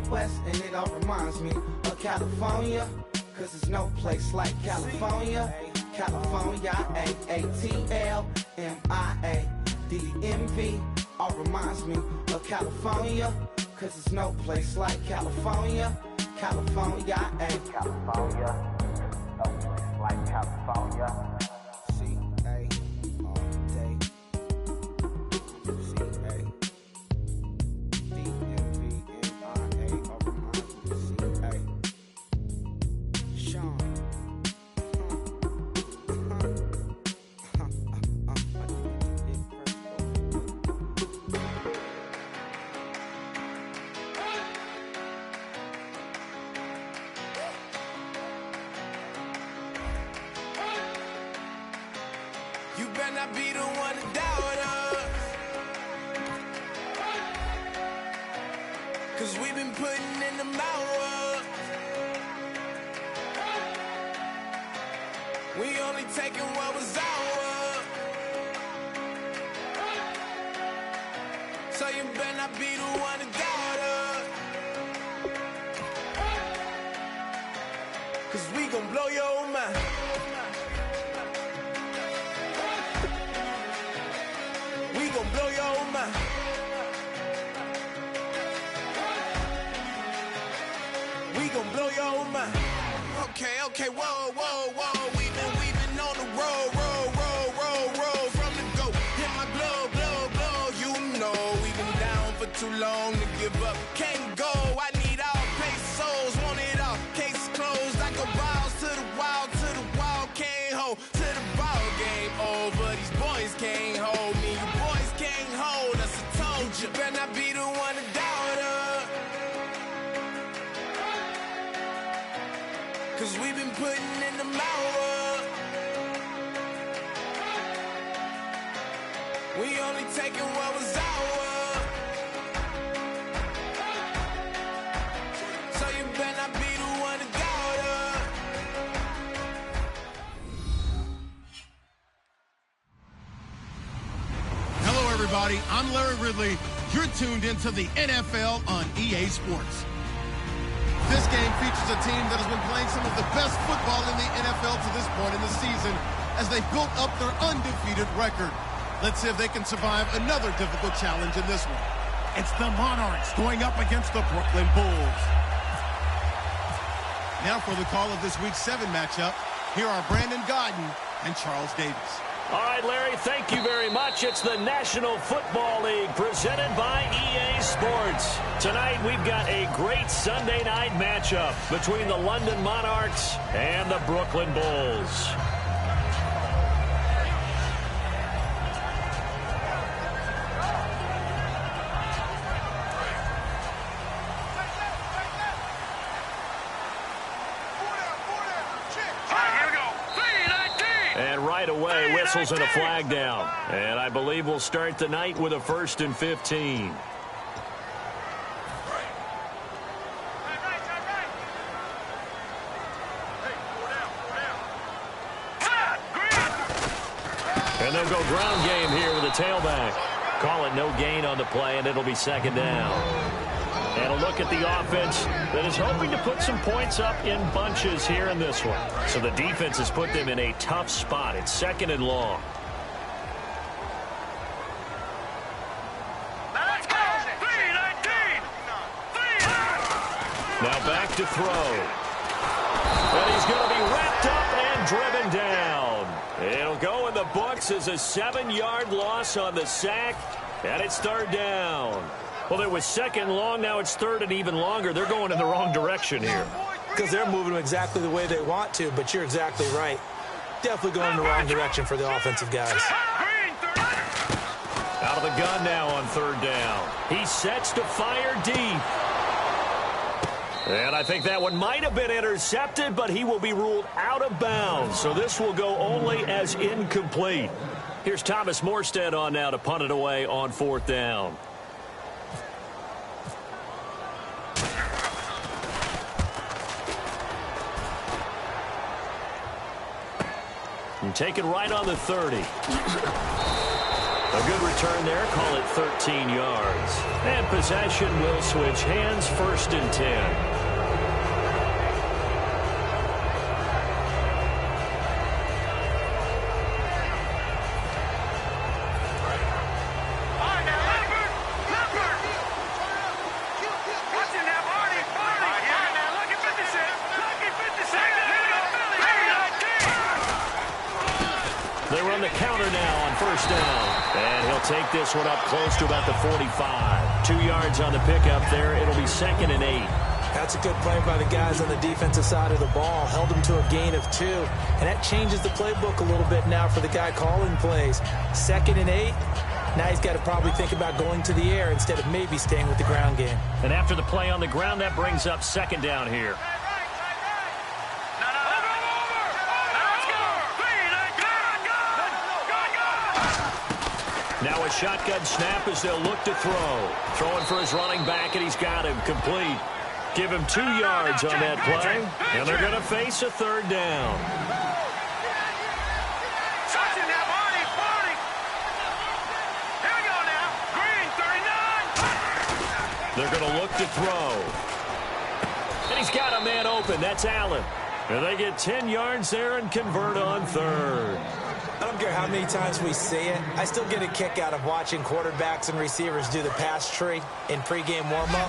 West, and it all reminds me of California, cause there's no place like California. California, A-A-T-L-M-I-A-D-M-V, all reminds me of California, cause there's no place like California. California, California, no place like California. C-A all day. C-A D-M-V-M-I-A, all reminds me of C-A. Sean. You better not be the one to doubt us, cause we've been putting in the hours. We only taking what was ours, so you better not be the one to doubt us, cause we gon' blow your mind. We gon' blow your mind. We gon' blow your mind. Okay, whoa. We've been on the road, from the go. Hit my blow. You know we've been down for too long to give up. Can't go. I need all pesos, want it all. Case closed. I go balls to the wall, can't hold to the ball game over. These boys can't hold me. You boys can't hold us. I told you. Better not be the one to doubt us, cause we've been putting in the hours. We only taking what was ours, so you better not be the one to doubt us. Hello, everybody. I'm Larry Ridley. You're tuned into the NFL on EA Sports. This game features a team that has been playing some of the best football in the NFL to this point in the season as they built up their undefeated record. Let's see if they can survive another difficult challenge in this one. It's the Monarchs going up against the Brooklyn Bulls. Now for the call of this Week 7 matchup, here are Brandon Godden and Charles Davis. All right, Larry, thank you very much. It's the National Football League presented by EA Sports. Tonight, we've got a great Sunday night matchup between the London Monarchs and the Brooklyn Bulls. And right away, whistles and a flag down. And I believe we'll start the night with a 1st and 15. And they'll go ground game here with a tailback. Call it no gain on the play, and it'll be 2nd down. And a look at the offense that is hoping to put some points up in bunches here in this one. So the defense has put them in a tough spot. It's 2nd and long. Let's go! 3-19! Now back to throw. And he's going to be wrapped up and driven down. It'll go in the books as a 7-yard loss on the sack. And it's 3rd down. Well, it was 2nd long. Now it's 3rd and even longer. They're going in the wrong direction here. Because they're moving them exactly the way they want to, but you're exactly right. Definitely going in the wrong direction for the offensive guys. Out of the gun now on 3rd down. He sets to fire deep. And I think that one might have been intercepted, but he will be ruled out of bounds. So this will go only as incomplete. Here's Thomas Morstead on now to punt it away on 4th down. And take it right on the 30. A good return there. Call it 13 yards. And possession will switch hands, 1st and 10. They run the counter now on 1st down. And he'll take this one up close to about the 45. 2 yards on the pickup there. It'll be 2nd and 8. That's a good play by the guys on the defensive side of the ball. Held them to a gain of 2. And that changes the playbook a little bit now for the guy calling plays. 2nd and 8. Now he's got to probably think about going to the air instead of maybe staying with the ground game. And after the play on the ground, that brings up 2nd down here. Now a shotgun snap as they'll look to throw. Throwing for his running back, and he's got him complete. Give him 2 yards on that play, and they're going to face a 3rd down. They're going to look to throw. And he's got a man open. That's Allen. And they get 10 yards there and convert on 3rd. I don't care how many times we say it. I still get a kick out of watching quarterbacks and receivers do the pass tree in pregame warm-up.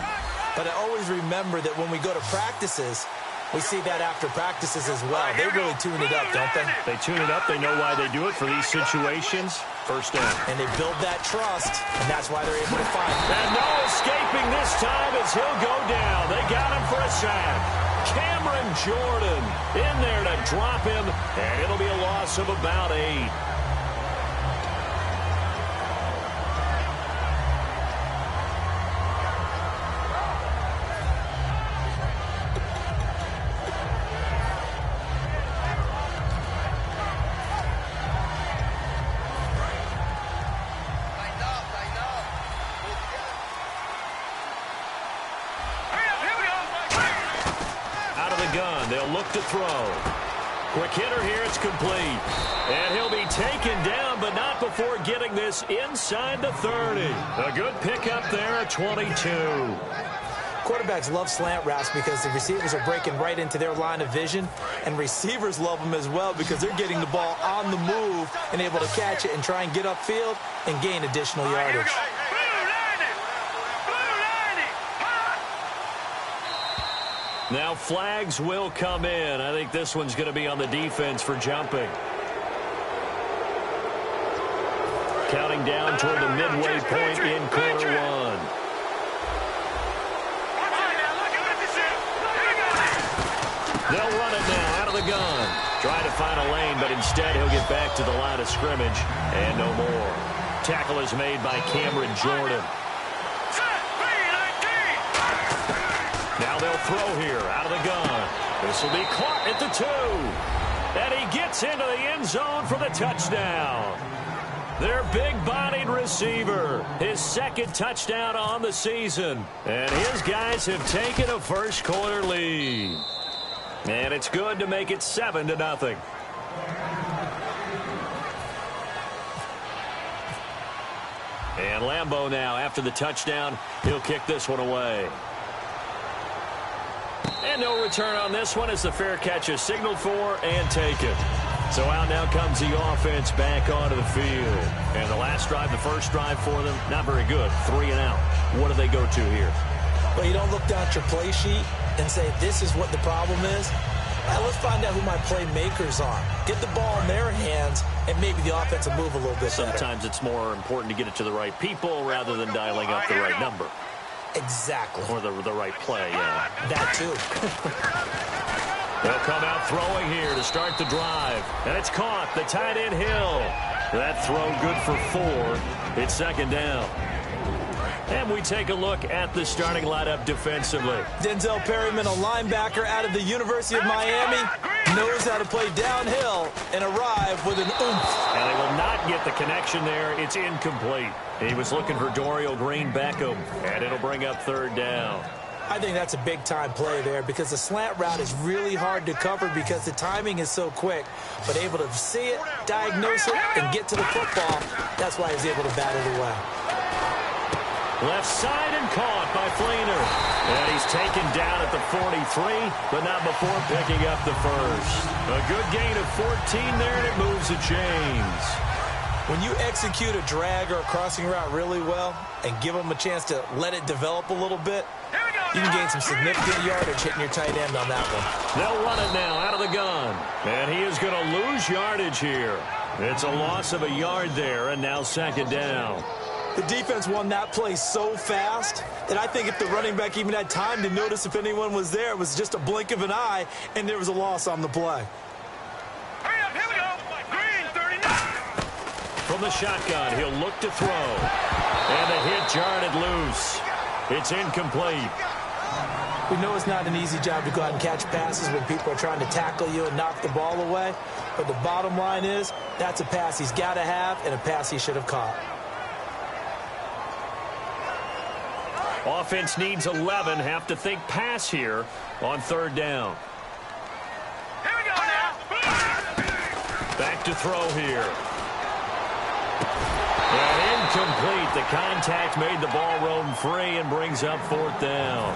But I always remember that when we go to practices, we see that after practices as well. They really tune it up, don't they? They tune it up. They know why they do it for these situations. 1st down. And they build that trust, and that's why they're able to find it. And no escaping this time as he'll go down. They got him for a sack. Cameron Jordan in there to drop him, and it'll be a loss of about 8. They'll look to throw. Quick hitter here. It's complete. And he'll be taken down, but not before getting this inside the 30. A good pickup there at 22. Quarterbacks love slant routes because the receivers are breaking right into their line of vision, and receivers love them as well because they're getting the ball on the move and able to catch it and try and get upfield and gain additional yardage. Now flags will come in. I think this one's going to be on the defense for jumping. Counting down toward the midway point in quarter 1. They'll run it now out of the gun. Trying to find a lane, but instead he'll get back to the line of scrimmage. And no more. Tackle is made by Cameron Jordan. Now they'll throw here out of the gun. This will be caught at the 2. And he gets into the end zone for the touchdown. Their big-bodied receiver, his 2nd touchdown on the season. And his guys have taken a first-quarter lead. And it's good to make it 7-0. And Lambeau now, after the touchdown, he'll kick this one away. And no return on this one as the fair catch is signaled for and taken. So out now comes the offense back onto the field. And the last drive, the first drive for them, not very good. 3 and out. What do they go to here? Well, you don't look down at your play sheet and say, this is what the problem is. Now, let's find out who my playmakers are. Get the ball in their hands, and maybe the offense will move a little bit better. Sometimes it's more important to get it to the right people rather than dialing up the right number. Exactly. Or the right play, yeah. That too. They'll come out throwing here to start the drive. And it's caught. The tight end Hill. That throw good for 4. It's 2nd down. And we take a look at the starting lineup defensively. Denzel Perryman, a linebacker out of the University of Miami, knows how to play downhill and arrive with an oomph. And they will not get the connection there. It's incomplete. He was looking for Dorial Green Beckham, and it'll bring up 3rd down. I think that's a big-time play there because the slant route is really hard to cover because the timing is so quick. But able to see it, diagnose it, and get to the football, that's why he's able to bat it away. Left side and caught by Fleener. And he's taken down at the 43, but not before picking up the first. A good gain of 14 there, and it moves the chains. When you execute a drag or a crossing route really well and give them a chance to let it develop a little bit, you can gain some significant yardage hitting your tight end on that one. They'll run it now out of the gun. And he is going to lose yardage here. It's a loss of a yard there, and now second down. The defense won that play so fast that I think if the running back even had time to notice if anyone was there, it was just a blink of an eye, and there was a loss on the play. Hurry up, here we go. Green, 39. From the shotgun, he'll look to throw. And the hit jarred it loose. It's incomplete. We know it's not an easy job to go out and catch passes when people are trying to tackle you and knock the ball away. But the bottom line is, that's a pass he's got to have and a pass he should have caught. Offense needs 11. Have to think pass here on third down. Here we go now. Back to throw here. And incomplete. The contact made the ball roam free and brings up fourth down.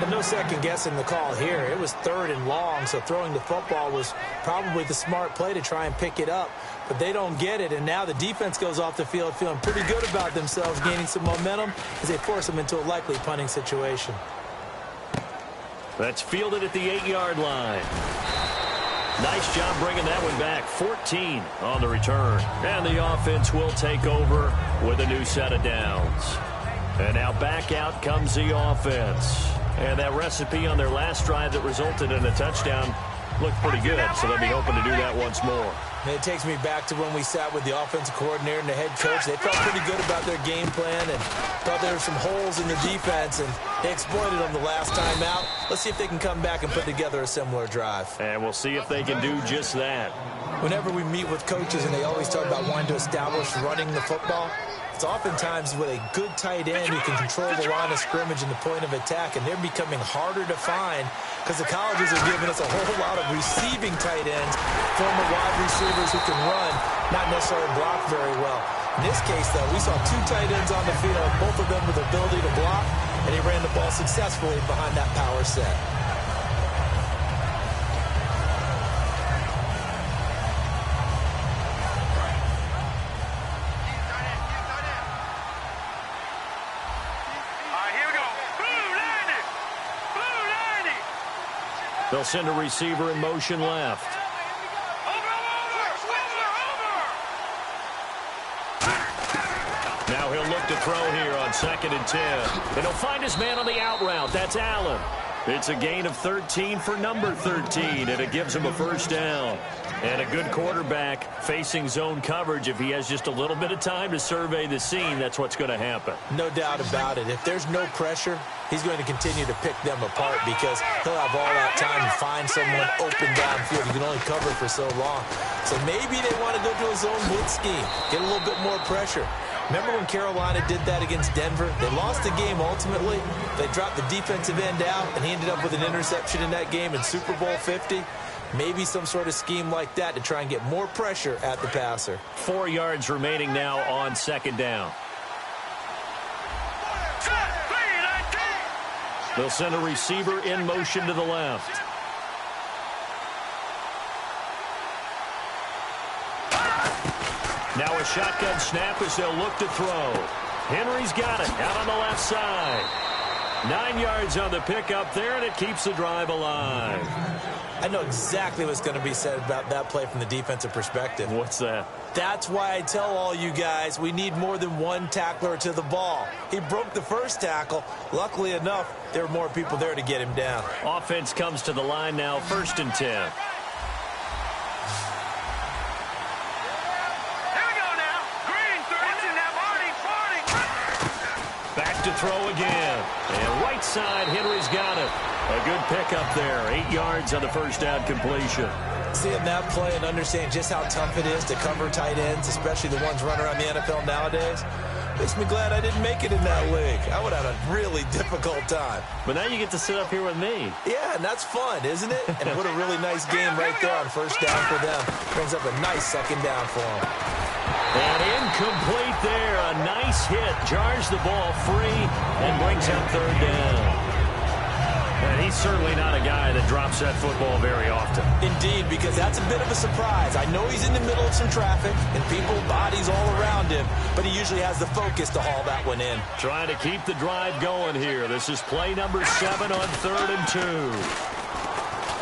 But no second guessing the call here. It was third and long, so throwing the football was probably the smart play to try and pick it up. But they don't get it, and now the defense goes off the field feeling pretty good about themselves, gaining some momentum as they force them into a likely punting situation. That's fielded at the 8-yard line. Nice job bringing that one back. 14 on the return. And the offense will take over with a new set of downs. And now back out comes the offense. And that recipe on their last drive that resulted in a touchdown looked pretty good, so they'll be hoping to do that once more. And it takes me back to when we sat with the offensive coordinator and the head coach. They felt pretty good about their game plan and thought there were some holes in the defense, and they exploited them the last time out. Let's see if they can come back and put together a similar drive. And we'll see if they can do just that. Whenever we meet with coaches and they always talk about wanting to establish running the football, it's oftentimes with a good tight end who can control the line of scrimmage and the point of attack, and they're becoming harder to find because the colleges are giving us a whole lot of receiving tight ends, former wide receivers who can run, not necessarily block very well. In this case, though, we saw two tight ends on the field, both of them with the ability to block, and they ran the ball successfully behind that power set. They'll send a receiver in motion left. Now he'll look to throw here on 2nd and 10. And he'll find his man on the out route. That's Allen. It's a gain of 13 for number 13, and it gives him a first down. And a good quarterback facing zone coverage. If he has just a little bit of time to survey the scene, that's what's going to happen. No doubt about it. If there's no pressure, he's going to continue to pick them apart because he'll have all that time to find someone open downfield. He can only cover for so long. So maybe they want to go to a zone blitz scheme, get a little bit more pressure. Remember when Carolina did that against Denver? They lost the game ultimately. They dropped the defensive end out, and he ended up with an interception in that game in Super Bowl 50. Maybe some sort of scheme like that to try and get more pressure at the passer. 4 yards remaining now on 2nd down. They'll send a receiver in motion to the left. Now a shotgun snap as they'll look to throw. Henry's got it out on the left side. 9 yards on the pickup there, and it keeps the drive alive. I know exactly what's going to be said about that play from the defensive perspective. What's that? That's why I tell all you guys we need more than one tackler to the ball. He broke the first tackle. Luckily enough, there were more people there to get him down. Offense comes to the line now, 1st and 10. Back to throw again. And right side, Henry's got it. A good pickup there. 8 yards on the first down completion. Seeing that play and understand just how tough it is to cover tight ends, especially the ones running around the NFL nowadays, Makes me glad I didn't make it in that league. I would have had a really difficult time. But now you get to sit up here with me. Yeah, and that's fun, isn't it? And what a really nice game right there on first down for them. Brings up a nice second down for them. And incomplete there. A nice hit. Jars the ball free and brings up third down. And he's certainly not a guy that drops that football very often. Indeed, because that's a bit of a surprise. I know he's in the middle of some traffic and people, bodies all around him, but he usually has the focus to haul that one in. Trying to keep the drive going here. This is play number 7 on 3rd and 2.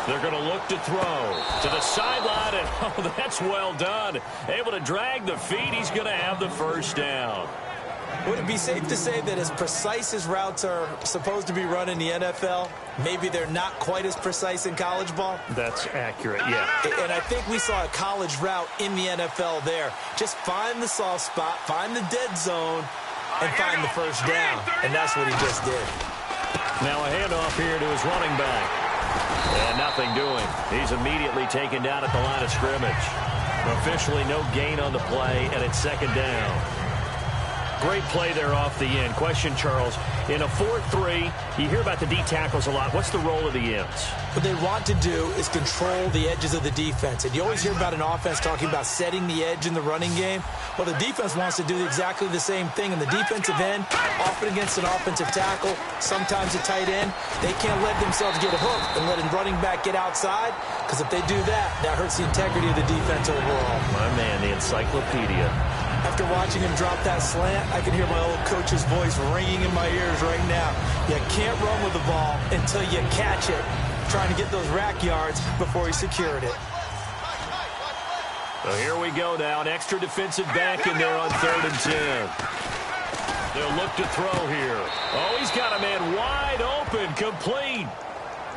They're going to look to throw to the sideline, and oh, that's well done. Able to drag the feet. He's going to have the first down. Would it be safe to say that as precise as routes are supposed to be run in the NFL, maybe they're not quite as precise in college ball? That's accurate, yeah. And I think we saw a college route in the NFL there. Just find the soft spot, find the dead zone, and find the first down. And that's what he just did. Now a handoff here to his running back. And nothing doing. He's immediately taken down at the line of scrimmage. Officially no gain on the play, and it's second down. Great play there off the end. Question, Charles, in a 4-3, you hear about the D tackles a lot. What's the role of the ends? What they want to do is control the edges of the defense. And you always hear about an offense talking about setting the edge in the running game. Well, the defense wants to do exactly the same thing. In the defensive end, often against an offensive tackle, sometimes a tight end, they can't let themselves get hooked and let a running back get outside, because if they do that, that hurts the integrity of the defense overall. My man, the encyclopedia. After watching him drop that slant, I can hear my old coach's voice ringing in my ears right now. You can't run with the ball until you catch it. Trying to get those rack yards before he secured it. So here we go now. An extra defensive back in there on 3rd and 10. They'll look to throw here. Oh, he's got a man wide open, complete.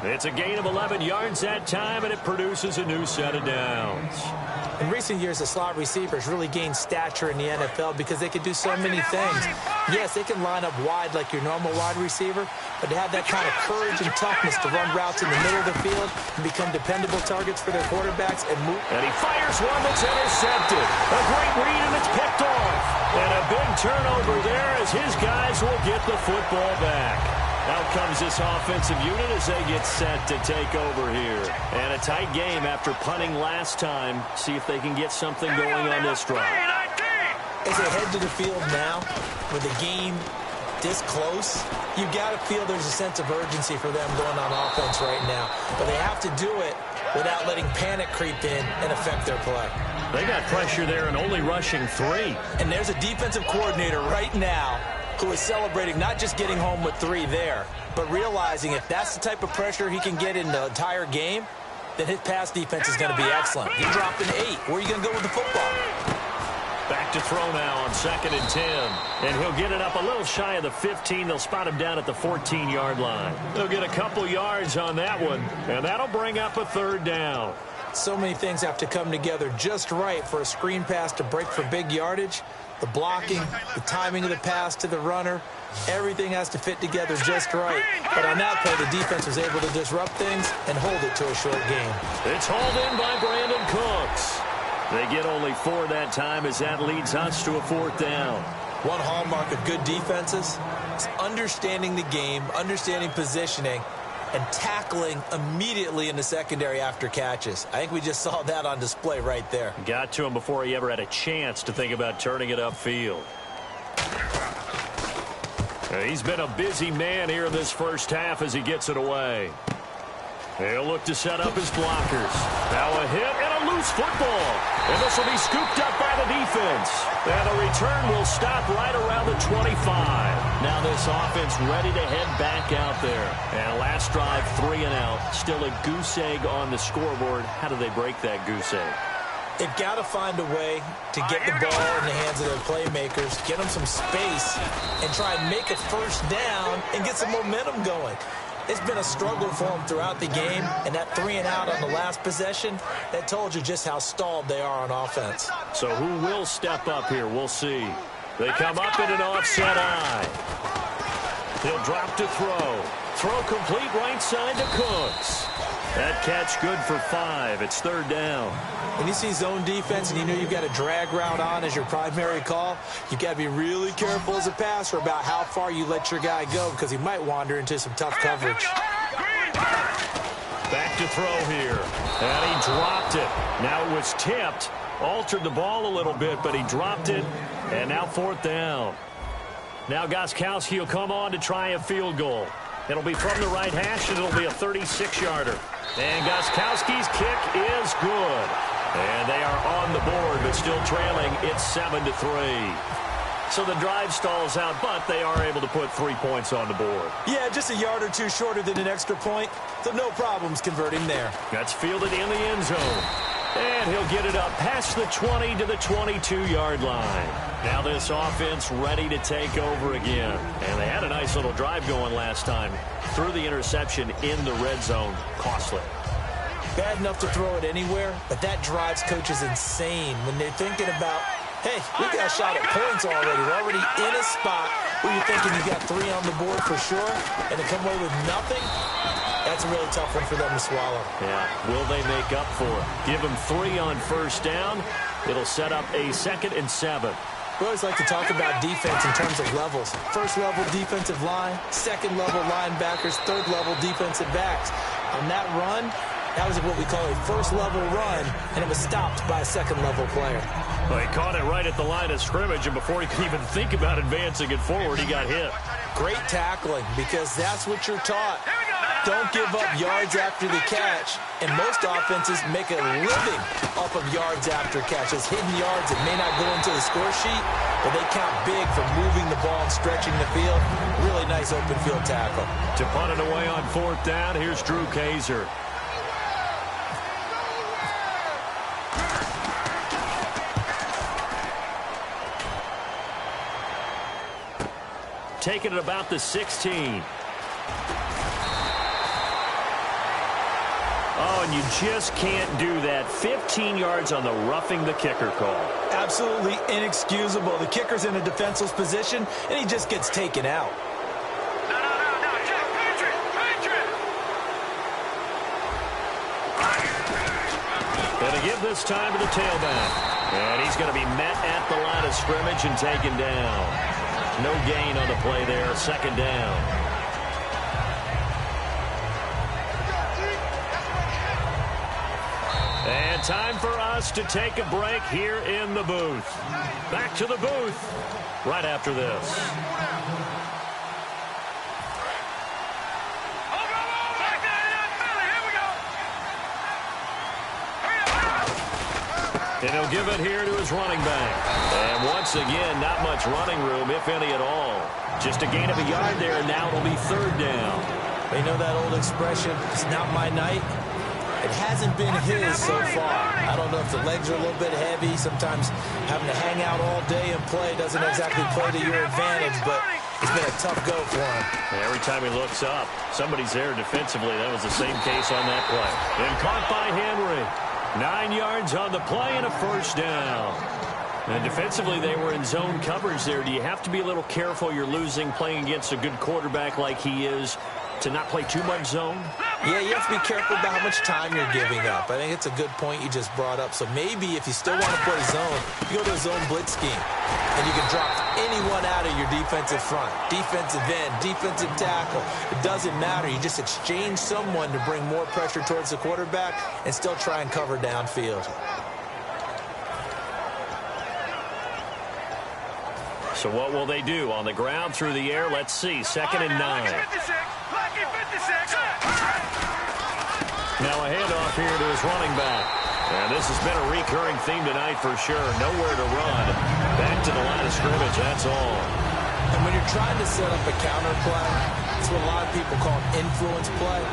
It's a gain of 11 yards that time, and it produces a new set of downs. In recent years, the slot receivers really gained stature in the NFL because they can do so many things. Yes, they can line up wide like your normal wide receiver, but they have that kind of courage and toughness to run routes in the middle of the field and become dependable targets for their quarterbacks and move. And he fires one that's intercepted. A great read, and it's picked off. And a big turnover there as his guys will get the football back. Out comes this offensive unit as they get set to take over here. And a tight game after punting last time. See if they can get something going on this drive. As they head to the field now, with the game this close, you got to feel there's a sense of urgency for them going on offense right now. But they have to do it without letting panic creep in and affect their play. They got pressure there and only rushing 3. And there's a defensive coordinator right now who is celebrating not just getting home with 3 there, but realizing if that's the type of pressure he can get in the entire game, then his pass defense is going to be excellent. He dropped an 8. Where are you going to go with the football? Back to throw now on 2nd and 10. And he'll get it up a little shy of the 15. They'll spot him down at the 14-yard line. They'll get a couple yards on that one, and that'll bring up a 3rd down. So many things have to come together just right for a screen pass to break for big yardage. The blocking, the timing of the pass to the runner, everything has to fit together just right. But on that play, the defense was able to disrupt things and hold it to a short game. It's hauled in by Brandon Cooks. They get only 4 that time as that leads us to a 4th down. One hallmark of good defenses is understanding the game, understanding positioning, and tackling immediately in the secondary after catches. I think we just saw that on display right there. Got to him before he ever had a chance to think about turning it upfield. He's been a busy man here in this first half as he gets it away. He'll look to set up his blockers. Now a hit and a loose football. And this will be scooped up by the defense. And the return will stop right around the 25. Now this offense ready to head back out there. And last drive, 3 and out. Still a goose egg on the scoreboard. How do they break that goose egg? They've got to find a way to get the ball in the hands of their playmakers, get them some space, and try and make a first down and get some momentum going. It's been a struggle for them throughout the game, and that 3 and out on the last possession, that told you just how stalled they are on offense. So who will step up here? We'll see. They come up in an offset eye. He'll drop to throw. throw complete right side to Cooks. That catch good for 5. It's 3rd down. When you see zone defense and you know you've got a drag route on as your primary call, you've got to be really careful as a passer about how far you let your guy go because he might wander into some tough coverage. Back to throw here. And he dropped it. Now it was tipped. Altered the ball a little bit, but he dropped it. And now 4th down. Now Gostkowski will come on to try a field goal. It'll be from the right hash, and it'll be a 36-yarder. And Gostkowski's kick is good. And they are on the board, but still trailing. It's 7-3. So the drive stalls out, but they are able to put 3 points on the board. Yeah, just a yard or two shorter than an extra point, so no problems converting there. That's fielded in the end zone. And he'll get it up past the 20 to the 22-yard line. Now this offense ready to take over again. And they had a nice little drive going last time. Threw the interception in the red zone. Costly. Bad enough to throw it anywhere, but that drives coaches insane when they're thinking about, hey, we got a shot at points already. We're already in a spot where you're thinking you got 3 on the board for sure, and to come away with nothing, that's a really tough one for them to swallow. Yeah, will they make up for it? Give them 3 on 1st down. It'll set up a 2nd and 7. We always like to talk about defense in terms of levels. 1st level defensive line, 2nd level linebackers, 3rd level defensive backs. On that run, that was what we call a 1st level run, and it was stopped by a 2nd level player. Well, he caught it right at the line of scrimmage, and before he could even think about advancing it forward, he got hit. Great tackling, because that's what you're taught. Don't give up yards after the catch, and most offenses make a living off of yards after catch. Those hidden yards that may not go into the score sheet, but they count big for moving the ball and stretching the field. Really nice open field tackle. To punt it away on 4th down, here's Drew Kaiser. Taking it about the 16. Oh, and you just can't do that. 15 yards on the roughing the kicker call. Absolutely inexcusable. The kicker's in a defenseless position, and he just gets taken out. No, Jack, Patriot! Gonna give this time to the tailback. And he's going to be met at the line of scrimmage and taken down. No gain on the play there, 2nd down. And time for us to take a break here in the booth. Back to the booth right after this. And he'll give it here to his running back. And once again, not much running room, if any at all. Just a gain of a yard there, and now it'll be 3rd down. They know that old expression, it's not my night. It hasn't been his so far. I don't know if the legs are a little bit heavy. Sometimes having to hang out all day and play doesn't exactly play to your advantage, but it's been a tough go for him. And every time he looks up, somebody's there defensively. That was the same case on that play. And caught by Henry. 9 yards on the play and a 1st down. And defensively, they were in zone coverage there. Do you have to be a little careful? You're losing playing against a good quarterback like he is to not play too much zone? Yeah, you have to be careful about how much time you're giving up. I think it's a good point you just brought up. So maybe if you still want to play zone, you go to a zone blitz scheme. And you can drop anyone out of your defensive front. Defensive end, defensive tackle. It doesn't matter. You just exchange someone to bring more pressure towards the quarterback and still try and cover downfield. So what will they do? On the ground, through the air, let's see. 2nd and 9. Now a handoff here to his running back. And this has been a recurring theme tonight for sure. Nowhere to run. Back to the line of scrimmage, that's all. And when you're trying to set up a counter play, it's what a lot of people call an influence play.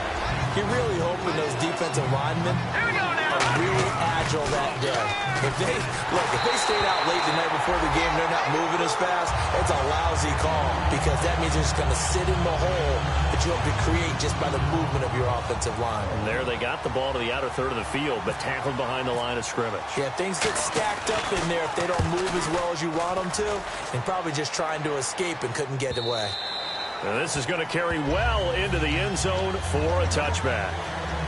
You're really hoping those defensive linemen are really agile that day. If they stayed out late the night before the game, they're not moving as fast, it's a lousy call because that means they're just going to sit in the hole that you hope to create just by the movement of your offensive line. And there they got the ball to the outer third of the field, but tackled behind the line of scrimmage. Yeah, things get stacked up in there if they don't move as well as you want them to, and probably just trying to escape and couldn't get away. And this is going to carry well into the end zone for a touchback.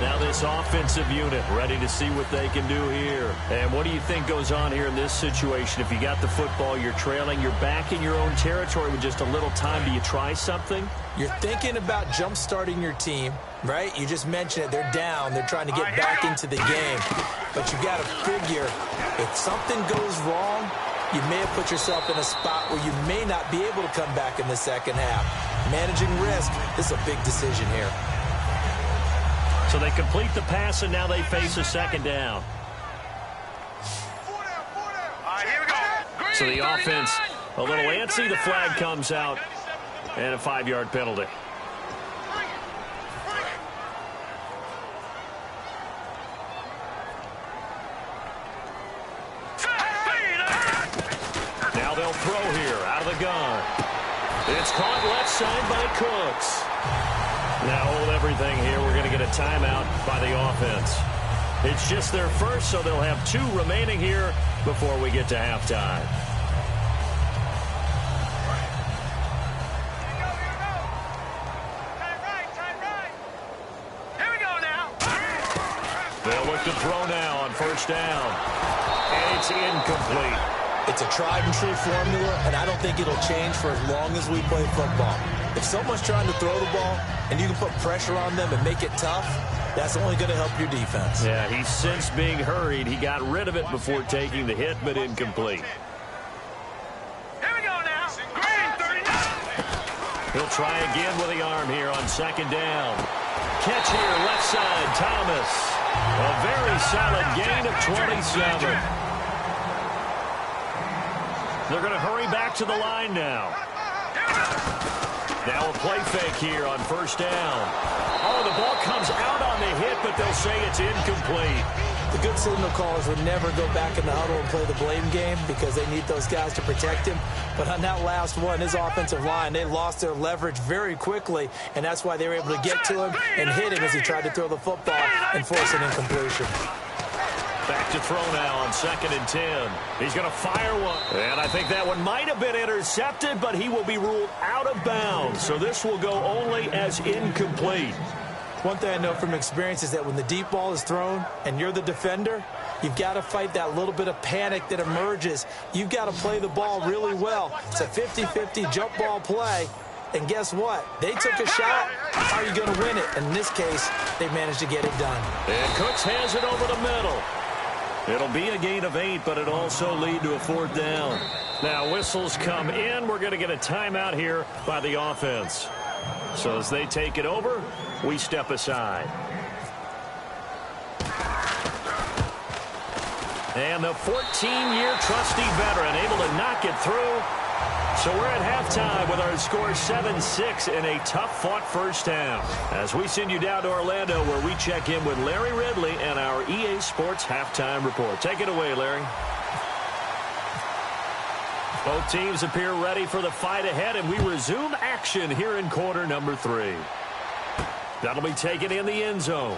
Now this offensive unit ready to see what they can do here. And what do you think goes on here in this situation? If you got the football, you're trailing, you're back in your own territory with just a little time. Do you try something? You're thinking about jump-starting your team, right? You just mentioned it. They're down. They're trying to get back into the game. But you got to figure if something goes wrong, you may have put yourself in a spot where you may not be able to come back in the second half. Managing risk, this is a big decision here. So they complete the pass, and now they face a second down. Here we go. So the offense a little antsy. The flag comes out, and a 5-yard penalty. Now they'll throw here out of the gun. It's caught left side by Cooks. Now hold everything here. We're going to get a timeout by the offense. It's just their first, so they'll have 2 remaining here before we get to halftime. Here we go now. They'll look to throw now on first down. And it's incomplete. It's a tried-and-true formula, and I don't think it'll change for as long as we play football. If someone's trying to throw the ball and you can put pressure on them and make it tough, that's only going to help your defense. Yeah, he's since being hurried. He got rid of it before taking the hit, but incomplete. Here we go now. Green 39. He'll try again with the arm here on second down. Catch here, left side, Thomas. A very solid gain of 27. They're going to hurry back to the line now. Now a play fake here on first down. Oh, the ball comes out on the hit, but they'll say it's incomplete. The good signal callers would never go back in the huddle and play the blame game because they need those guys to protect him. But on that last one, his offensive line, they lost their leverage very quickly, and that's why they were able to get to him and hit him as he tried to throw the football and force an incompletion. Back to throw now on 2nd and 10. He's going to fire one. And I think that one might have been intercepted, but he will be ruled out of bounds. So this will go only as incomplete. One thing I know from experience is that when the deep ball is thrown and you're the defender, you've got to fight that little bit of panic that emerges. You've got to play the ball really well. It's a 50-50 jump ball play. And guess what? They took a shot. How are you going to win it? In this case, they managed to get it done. And Cooks has it over the middle. It'll be a gain of 8, but it'll also lead to a 4th down. Now whistles come in. We're going to get a timeout here by the offense. So as they take it over, we step aside. And the 14-year trusty veteran able to knock it through. So we're at halftime with our score 7-6 in a tough-fought first half. As we send you down to Orlando where we check in with Larry Ridley and our EA Sports Halftime Report. Take it away, Larry. Both teams appear ready for the fight ahead, and we resume action here in quarter number 3. That'll be taken in the end zone.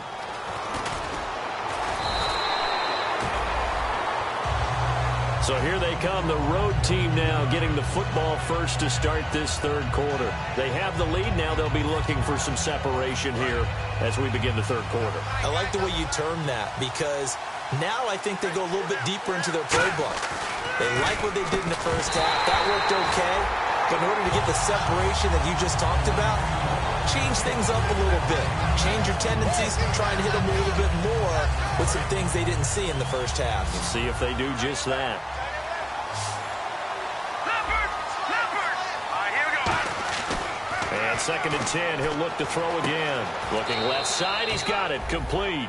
So here they come, the road team now getting the football first to start this third quarter. They have the lead. Now they'll be looking for some separation here as we begin the third quarter. I like the way you term that because now I think they go a little bit deeper into their playbook. They like what they did in the first half. That worked okay. But in order to get the separation that you just talked about, change things up a little bit. Change your tendencies, try and hit them a little bit more with some things they didn't see in the first half. We'll see if they do just that. And 2nd and 10, he'll look to throw again. Looking left side, he's got it, complete.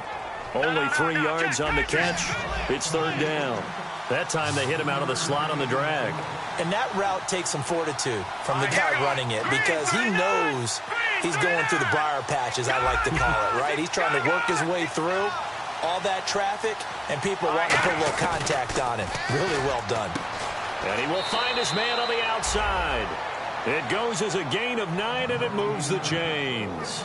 Only 3 yards on the catch. It's 3rd down. That time they hit him out of the slot on the drag. And that route takes some fortitude from the guy running it because he knows he's going through the briar patch, as I like to call it, right? He's trying to work his way through all that traffic, and people want to put a little contact on it. Really well done. And he will find his man on the outside. It goes as a gain of 9, and it moves the chains.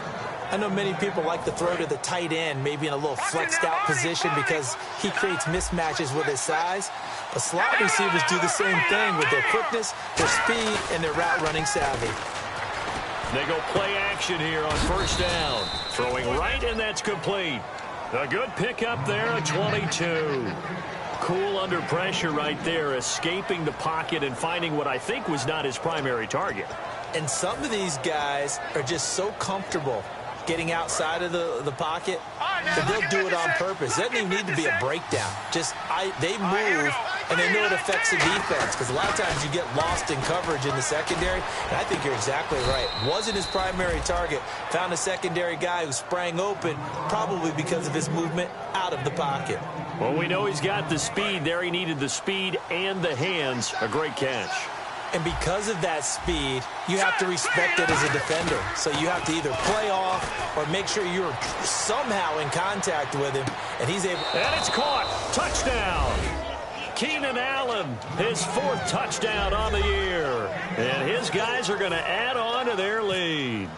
I know many people like to throw to the tight end, maybe in a little flexed out position because he creates mismatches with his size. But slot receivers do the same thing with their quickness, their speed, and their route running savvy. They go play action here on first down. Throwing right, and that's complete. A good pickup there, a 22. Cool under pressure right there, escaping the pocket and finding what I think was not his primary target. And some of these guys are just so comfortable getting outside of the pocket that they'll do it on purpose. It doesn't even need to be a breakdown. They move, and they know it affects the defense, because a lot of times you get lost in coverage in the secondary, and I think you're exactly right. Wasn't his primary target. Found a secondary guy who sprang open, probably because of his movement out of the pocket. Well, we know he's got the speed there. He needed the speed and the hands. A great catch. And because of that speed, you have to respect it as a defender. So you have to either play off or make sure you're somehow in contact with him, and he's able. And it's caught. Touchdown. Keenan Allen, his 4th touchdown on the year. And his guys are going to add on to their lead.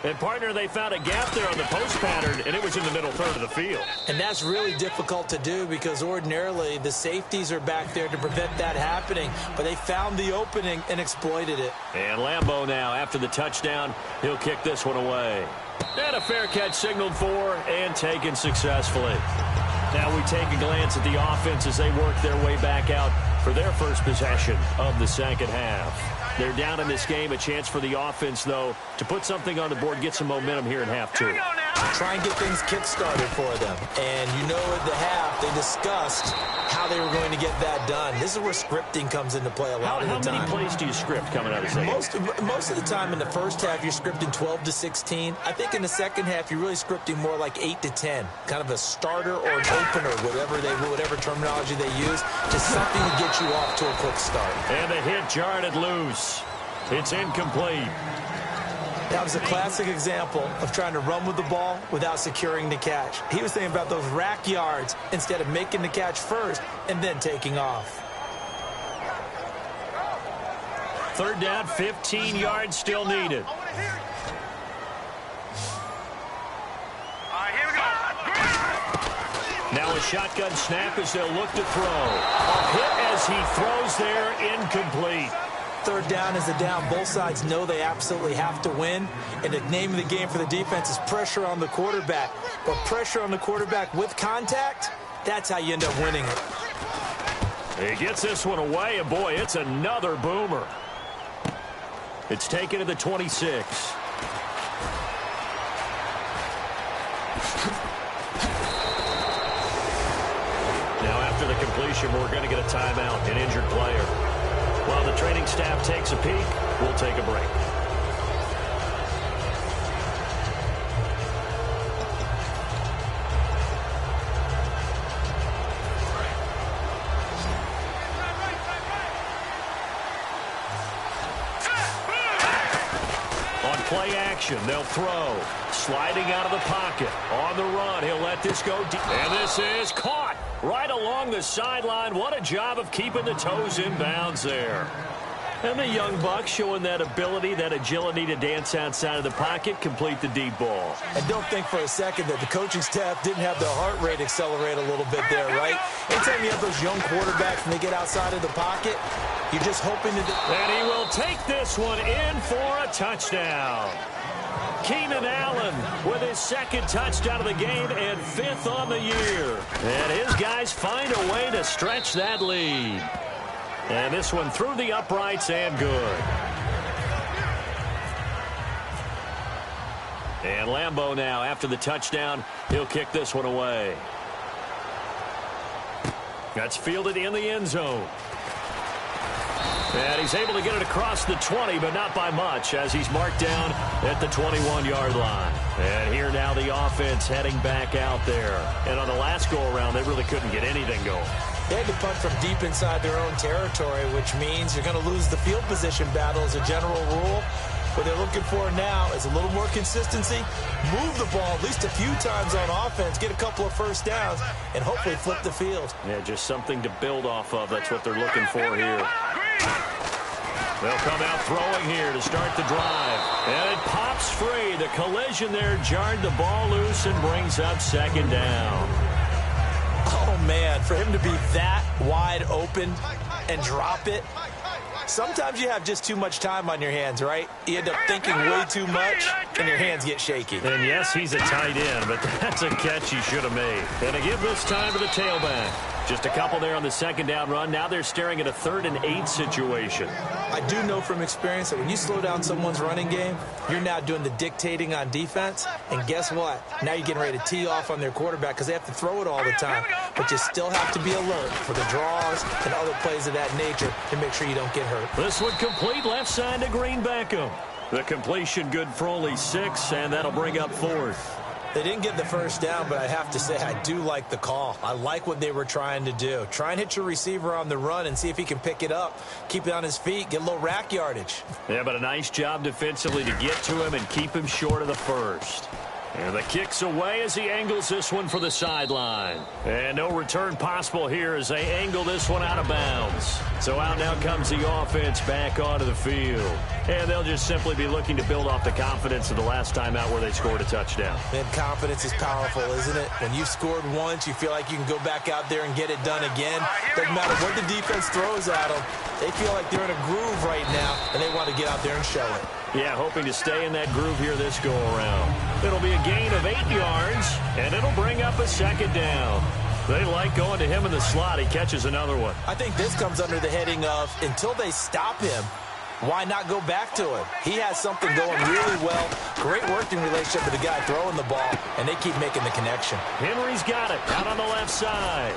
And, partner, they found a gap there on the post pattern, and it was in the middle third of the field. And that's really difficult to do, because ordinarily the safeties are back there to prevent that happening. But they found the opening and exploited it. And Lambeau now, after the touchdown, he'll kick this one away. And a fair catch signaled for and taken successfully. Now we take a glance at the offense as they work their way back out for their first possession of the second half. They're down in this game. A chance for the offense, though, to put something on the board, get some momentum here in half 2. Try and get things kick-started for them. And you know at the half, they discussed how they were going to get that done. This is where scripting comes into play a lot of the time. How many plays do you script coming out of the second? Most of the time in the first half, you're scripting 12 to 16. I think in the second half, you're really scripting more like 8 to 10. Kind of a starter or an opener, whatever terminology they use. Just something to get you off to a quick start. And the hit jarred it loose. It's incomplete. That was a classic example of trying to run with the ball without securing the catch. He was thinking about those rack yards instead of making the catch first and then taking off. 3rd down, 15 yards still needed. Now a shotgun snap as they'll look to throw. A hit as he throws there, incomplete. 3rd down is a down. Both sides know they absolutely have to win. And the name of the game for the defense is pressure on the quarterback. But pressure on the quarterback with contact, that's how you end up winning it. He gets this one away, and boy, it's another boomer. It's taken to the 26. Now after the completion, we're going to get a timeout, an injured player. While the training staff takes a peek, we'll take a break. On play action, they'll throw. Sliding out of the pocket. On the run, he'll let this go deep. And this is caught right along the sideline. What a job of keeping the toes in bounds there. And the young buck showing that ability, that agility to dance outside of the pocket, complete the deep ball. And don't think for a second that the coaching staff didn't have their heart rate accelerate a little bit there, right? Anytime you have those young quarterbacks and they get outside of the pocket, you're just hoping to... And he will take this one in for a touchdown. Keenan Allen with his 2nd touchdown of the game and 5th on the year. And his guys find a way to stretch that lead. And this one through the uprights and good. And Lambeau now, after the touchdown, he'll kick this one away. That's fielded in the end zone. And he's able to get it across the 20, but not by much, as he's marked down at the 21-yard line. And here now the offense heading back out there. And on the last go-around, they really couldn't get anything going. They had to punt from deep inside their own territory, which means you're going to lose the field position battle as a general rule. What they're looking for now is a little more consistency, move the ball at least a few times on offense, get a couple of first downs, and hopefully flip the field. Yeah, just something to build off of. That's what they're looking for here. They'll come out throwing here to start the drive. And it pops free. The collision there jarred the ball loose and brings up 2nd down. Oh, man, for him to be that wide open and drop it, Sometimes you have just too much time on your hands, right? You end up thinking way too much, and your hands get shaky. And yes, he's a tight end, but that's a catch he should have made. And to give this time to the tailback. Just a couple there on the second down run. Now they're staring at a 3rd and 8 situation. I do know from experience that when you slow down someone's running game, you're now doing the dictating on defense. And guess what? Now you're getting ready to tee off on their quarterback because they have to throw it all the time. But you still have to be alert for the draws and other plays of that nature to make sure you don't get hurt. This one complete left side to Green Beckham. The completion good for only 6, and that'll bring up 4th. They didn't get the first down, but I have to say I do like the call. I like what they were trying to do. Try and hit your receiver on the run and see if he can pick it up. Keep it on his feet. Get a little rack yardage. Yeah, but a nice job defensively to get to him and keep him short of the first. And the kick's away as he angles this one for the sideline. And no return possible here as they angle this one out of bounds. So out now comes the offense back onto the field. And they'll just simply be looking to build off the confidence of the last time out where they scored a touchdown. And confidence is powerful, isn't it? When you've scored once, you feel like you can go back out there and get it done again. Doesn't matter what the defense throws at them. They feel like they're in a groove right now, and they want to get out there and show it. Yeah, hoping to stay in that groove here this go-around. It'll be a gain of 8 yards, and it'll bring up a 2nd down. They like going to him in the slot. He catches another one. I think this comes under the heading of until they stop him, why not go back to him? He has something going really well. Great working relationship with the guy throwing the ball, and they keep making the connection. Henry's got it out on the left side.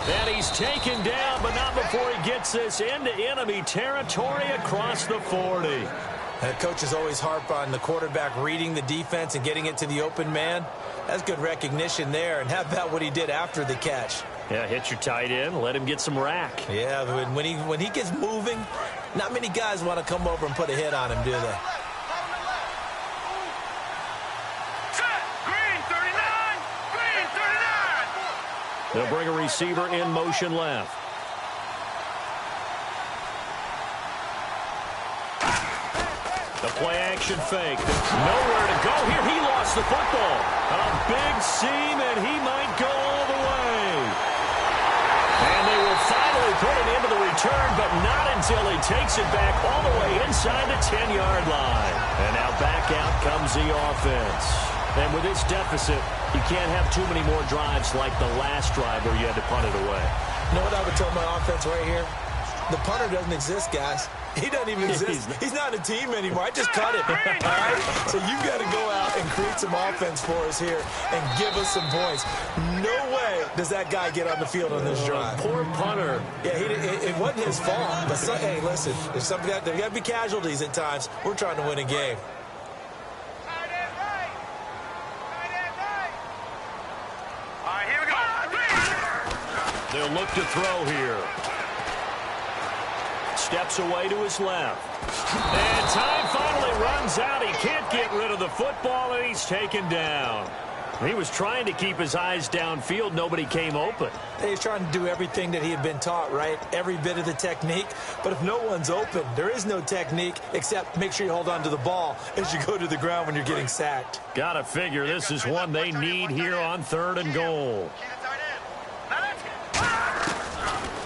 And he's taken down, but not before he gets this into enemy territory across the 40. And coaches always harp on the quarterback reading the defense and getting it to the open man. That's good recognition there. And how about what he did after the catch? Yeah, hit your tight end, let him get some rack. Yeah, when he gets moving, not many guys want to come over and put a hit on him, do they? They'll bring a receiver in motion left. The play-action fake. Nowhere to go here. He lost the football. A big seam, and he might go all the way. And they will finally put it into the return, but not until he takes it back all the way inside the 10-yard line. And now back out comes the offense. And with this deficit, you can't have too many more drives like the last drive where you had to punt it away. You know what I would tell my offense right here? The punter doesn't exist, guys. He doesn't even exist. He's not a team anymore. I just cut it. All right? So you've got to go out and create some offense for us here and give us some points. No way does that guy get on the field on this drive. Poor punter. Yeah, it wasn't his fault. But, hey, listen, there's got to be casualties at times. We're trying to win a game. They'll look to throw here. Steps away to his left. And time finally runs out. He can't get rid of the football, and he's taken down. He was trying to keep his eyes downfield. Nobody came open. He's trying to do everything that he had been taught, right? Every bit of the technique. But if no one's open, there is no technique except make sure you hold on to the ball as you go to the ground when you're getting sacked. Gotta figure this is one they need here on 3rd and goal.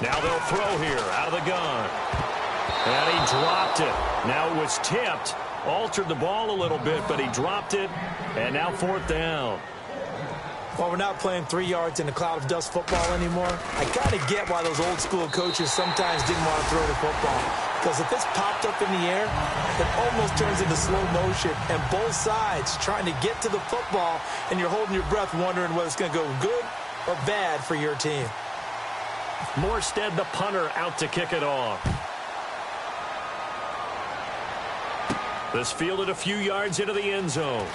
Now they'll throw here out of the gun. And he dropped it. Now it was tipped. Altered the ball a little bit, but he dropped it. And now 4th down. Well, we're not playing 3 yards in a cloud of dust football anymore. I kind of get why those old school coaches sometimes didn't want to throw the football. Because if it's popped up in the air, it almost turns into slow motion. And both sides trying to get to the football, and you're holding your breath wondering whether it's going to go good or bad for your team. Morstead, the punter, out to kick it off. This fielded a few yards into the end zone.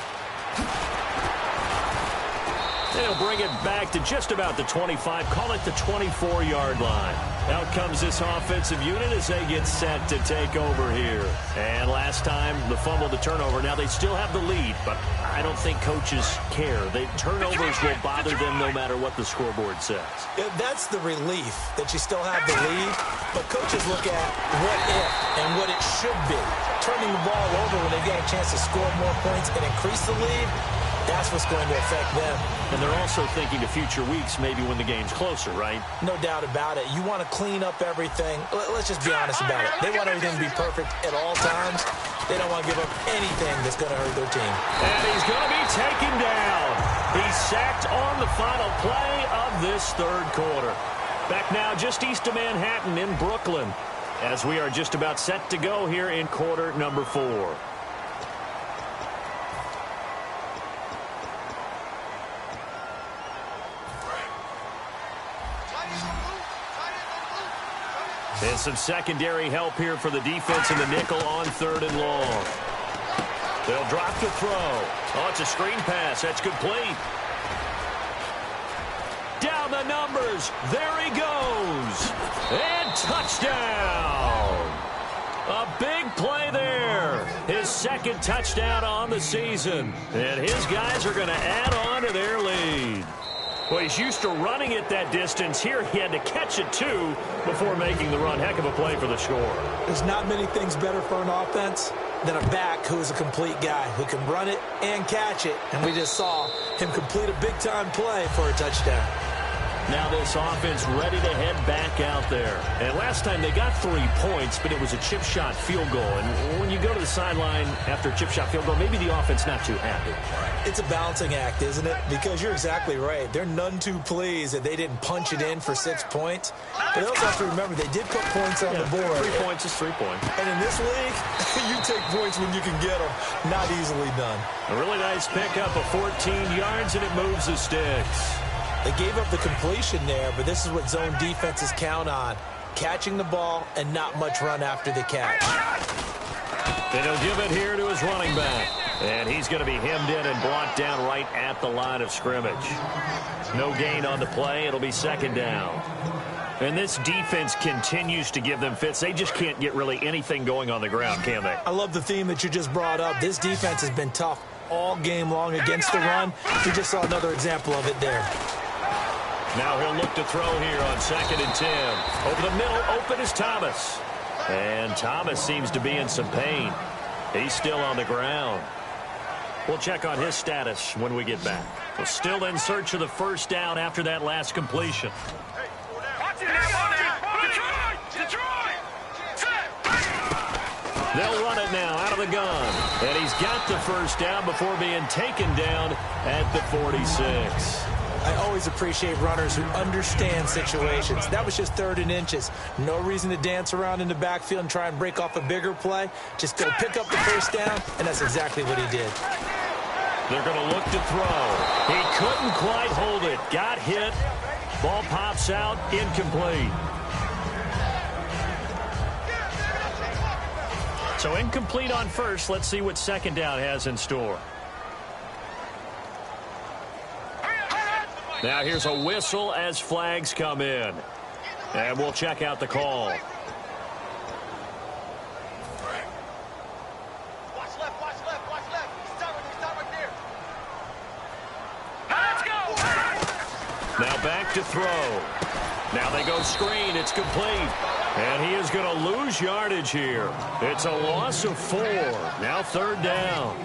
They'll bring it back to just about the 25. Call it the 24-yard line. Out comes this offensive unit as they get set to take over here. And last time, the fumble, the turnover. Now they still have the lead, but I don't think coaches care. The turnovers will bother them no matter what the scoreboard says. Yeah, that's the relief that you still have the lead. But coaches look at what if and what it should be. Turning the ball over when they get a chance to score more points and increase the lead, That's what's going to affect them. And they're also thinking to future weeks, maybe when the game's closer, right? No doubt about it. You want to clean up everything. Let's just be honest about it. They want everything to be perfect at all times. They don't want to give up anything that's going to hurt their team. And he's going to be taken down. He's sacked on the final play of this third quarter. Back now just east of Manhattan in Brooklyn, as we are just about set to go here in quarter number 4. And some secondary help here for the defense in the nickel on 3rd and long. They'll drop to throw. Oh, it's a screen pass. That's complete. Down the numbers. There he goes. And touchdown. A big play there. His second touchdown on the season. And his guys are going to add on to their lead. Well, he's used to running it that distance. Here he had to catch it, too, before making the run. Heck of a play for the score. There's not many things better for an offense than a back who is a complete guy who can run it and catch it. And we just saw him complete a big-time play for a touchdown. Now this offense ready to head back out there. And last time they got 3 points, but it was a chip shot field goal. And when you go to the sideline after a chip shot field goal, maybe the offense not too happy. It's a balancing act, isn't it? Because you're exactly right. They're none too pleased that they didn't punch it in for 6 points. But they also have to remember they did put points on the board. 3 points is 3 points. And in this league, you take points when you can get them. Not easily done. A really nice pickup of 14 yards, and it moves the sticks. They gave up the completion there, but this is what zone defenses count on. Catching the ball and not much run after the catch. And he'll give it here to his running back. And he's going to be hemmed in and brought down right at the line of scrimmage. No gain on the play. It'll be 2nd down. And this defense continues to give them fits. They just can't get really anything going on the ground, can they? I love the theme that you just brought up. This defense has been tough all game long against the run. We just saw another example of it there. Now he'll look to throw here on 2nd and 10. Over the middle, open is Thomas. And Thomas seems to be in some pain. He's still on the ground. We'll check on his status when we get back. We're still in search of the first down after that last completion. They'll run it now out of the gun. And he's got the first down before being taken down at the 46. I always appreciate runners who understand situations. That was just 3rd and inches. No reason to dance around in the backfield and try and break off a bigger play. Just go pick up the first down, and that's exactly what he did. They're going to look to throw. He couldn't quite hold it. Got hit. Ball pops out. Incomplete. So incomplete on first. Let's see what 2nd down has in store. Now here's a whistle as flags come in. And we'll check out the call. Watch left, watch left, watch left. Stop right there. Let's go! Now back to throw. Now they go screen. It's complete. And he is going to lose yardage here. It's a loss of 4. Now 3rd down.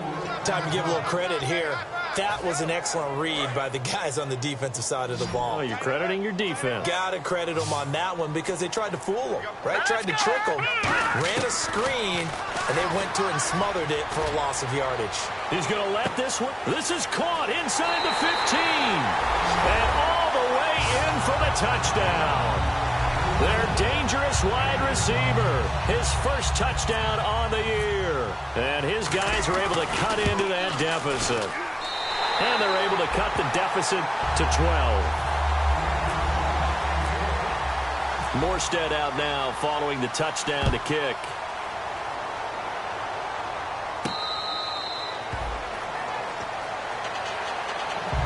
Time to give a little credit here. That was an excellent read by the guys on the defensive side of the ball. Oh, you're crediting your defense. Got to credit them on that one because they tried to fool them, right? Tried to trick them. Ran a screen, and they went to it and smothered it for a loss of yardage. He's going to let this one. This is caught inside the 15. And all the way in for the touchdown. Their dangerous wide receiver. His first touchdown on the year. And his guys are able to cut into that deficit. And they're able to cut the deficit to 12. Morstead out now following the touchdown to kick.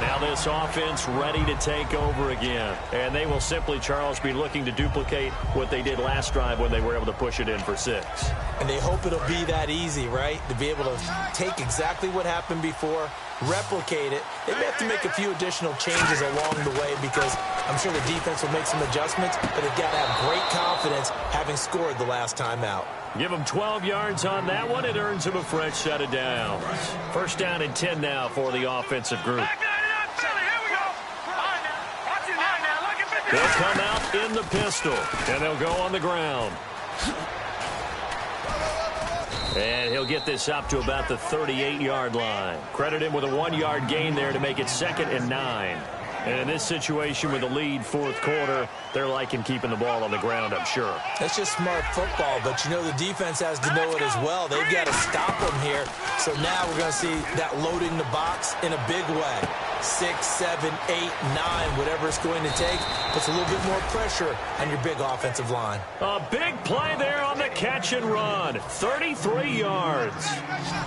Now Now this offense ready to take over again. And they will simply, Charles, be looking to duplicate what they did last drive when they were able to push it in for 6. And they hope it'll be that easy, right? To be able to take exactly what happened before, replicate it. They may have to make a few additional changes along the way because I'm sure the defense will make some adjustments, but they've got to have great confidence having scored the last time out. Give them 12 yards on that one. It earns them a fresh set of downs. First down and 10 now for the offensive group. They'll come out in the pistol, and they'll go on the ground. And he'll get this up to about the 38-yard line. Credit him with a 1-yard gain there to make it 2nd and 9. And in this situation with the lead, fourth quarter, they're liking keeping the ball on the ground, I'm sure. That's just smart football, but you know the defense has to know it as well. They've got to stop them here. So now we're going to see that loading the box in a big way. 6, 7, 8, 9, whatever it's going to take, puts a little bit more pressure on your big offensive line. A big play there on the catch and run. 33 yards.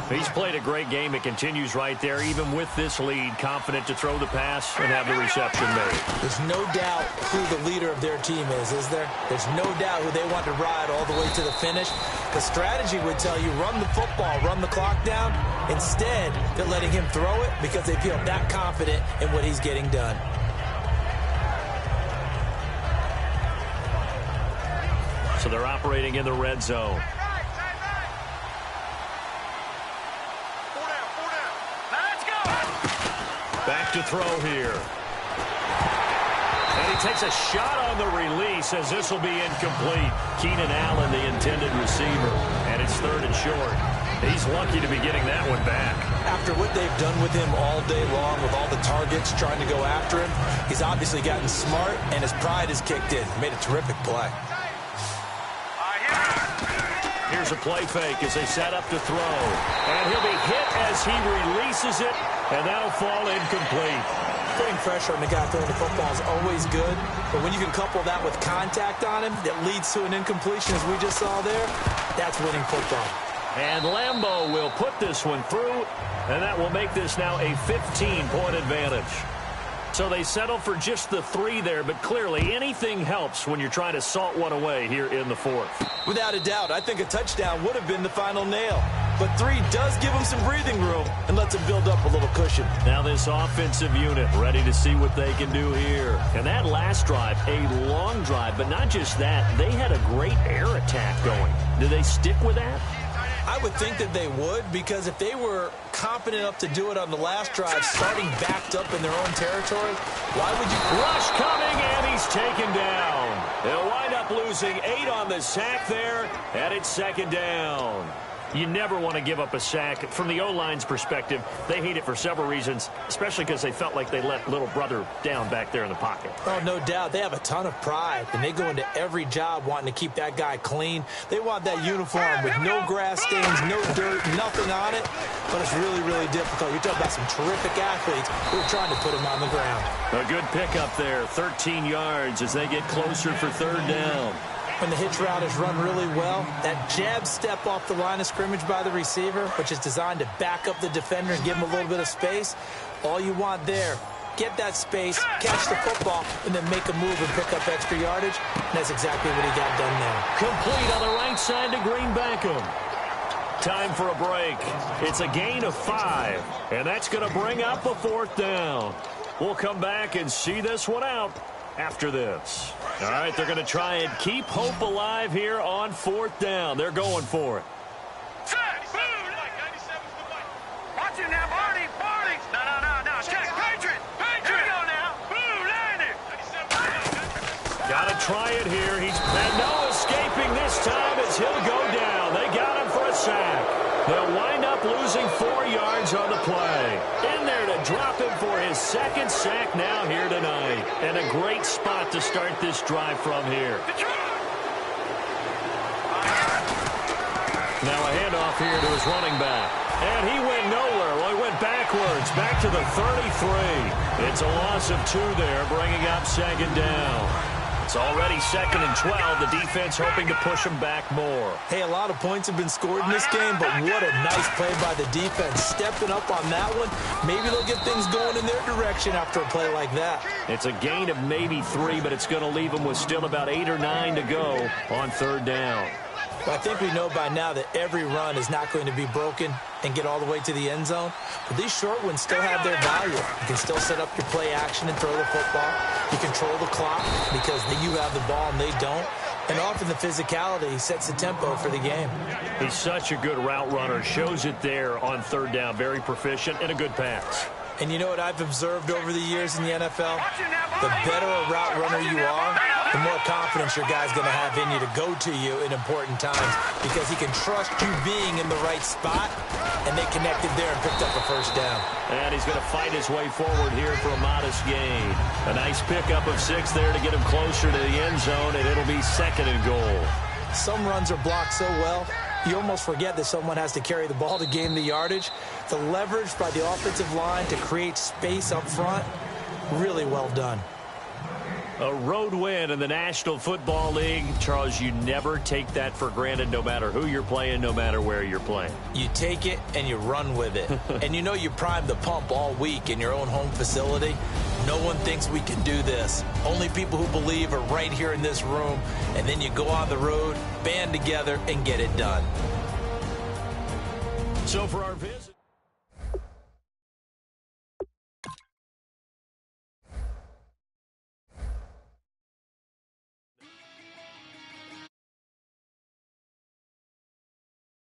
He's played a great game. It continues right there, even with this lead, confident to throw the pass and have the reception made. There's no doubt who the leader of their team is there? There's no doubt who they want to ride all the way to the finish. The strategy would tell you run the football, run the clock down. Instead, they're letting him throw it because they feel that confident in what he's getting done. So they're operating in the red zone. Back to throw here. And he takes a shot on the release as this will be incomplete. Keenan Allen, the intended receiver. And it's 3rd and short. He's lucky to be getting that one back. After what they've done with him all day long, with all the targets trying to go after him, he's obviously gotten smart, and his pride has kicked in. Made a terrific play. Here's a play fake as they set up to throw. And he'll be hit as he releases it, and that'll fall incomplete. Putting pressure on the guy throwing the football is always good, but when you can couple that with contact on him that leads to an incompletion, as we just saw there, that's winning football. And Lambeau will put this one through, and that will make this now a 15-point advantage. So they settle for just the 3 there, but clearly anything helps when you're trying to salt one away here in the 4th. Without a doubt, I think a touchdown would have been the final nail. But 3 does give them some breathing room and lets them build up a little cushion. Now this offensive unit ready to see what they can do here. And that last drive, a long drive, but not just that, they had a great air attack going. Do they stick with that? I would think that they would, because if they were confident enough to do it on the last drive, starting backed up in their own territory, why would you... Rush coming, and he's taken down. They'll wind up losing 8 on the sack there, and it's 2nd down. You never want to give up a sack. From the O-line's perspective, they hate it for several reasons, especially because they felt like they let little brother down back there in the pocket. Oh, no doubt. They have a ton of pride, and they go into every job wanting to keep that guy clean. They want that uniform with no grass stains, no dirt, nothing on it, but it's really, really difficult. You're talking about some terrific athletes who are trying to put him on the ground. A good pickup there, 13 yards as they get closer for 3rd down. When the hitch route is run really well, that jab step off the line of scrimmage by the receiver, which is designed to back up the defender and give him a little bit of space, all you want there, get that space, catch the football, and then make a move and pick up extra yardage. And that's exactly what he got done there. Complete on the right side to Green Beckham. Time for a break. It's a gain of 5, and that's going to bring up a 4th down. We'll come back and see this one out after this. All right, they're going to try and keep hope alive here on 4th down. They're going for it. Watch it now, Barney. No. Check, Patriot. Here we go now. Boo, landed. Got to try it here. And no escaping this time as he'll go down. They got him for a sack. They'll wind up losing 4 yards on the play. In there to drop him for his 2nd sack now here tonight. And a great spot to start this drive from here. Now a handoff here to his running back. And he went nowhere. Well, he went backwards, back to the 33. It's a loss of 2 there, bringing up 2nd down. It's already 2nd and 12. The defense hoping to push them back more. Hey, a lot of points have been scored in this game, but what a nice play by the defense. Stepping up on that one, maybe they'll get things going in their direction after a play like that. It's a gain of maybe 3, but it's going to leave them with still about 8 or 9 to go on 3rd down. Well, I think we know by now that every run is not going to be broken and get all the way to the end zone. But these short ones still have their value. You can still set up your play action and throw the football. You control the clock because you have the ball and they don't. And often the physicality sets the tempo for the game. He's such a good route runner. Shows it there on 3rd down. Very proficient and a good pass. And you know what I've observed over the years in the NFL? The better a route runner you are, the more confidence your guy's going to have in you to go to you in important times because he can trust you being in the right spot, and they connected there and picked up a 1st down. And he's going to fight his way forward here for a modest gain. A nice pickup of 6 there to get him closer to the end zone, and it'll be 2nd and goal. Some runs are blocked so well, you almost forget that someone has to carry the ball to gain the yardage. The leverage by the offensive line to create space up front, really well done. A road win in the National Football League. Charles, you never take that for granted no matter who you're playing, no matter where you're playing. You take it and you run with it. And you know you primed the pump all week in your own home facility. No one thinks we can do this. Only people who believe are right here in this room. And then you go on the road, band together, and get it done. So for our visit...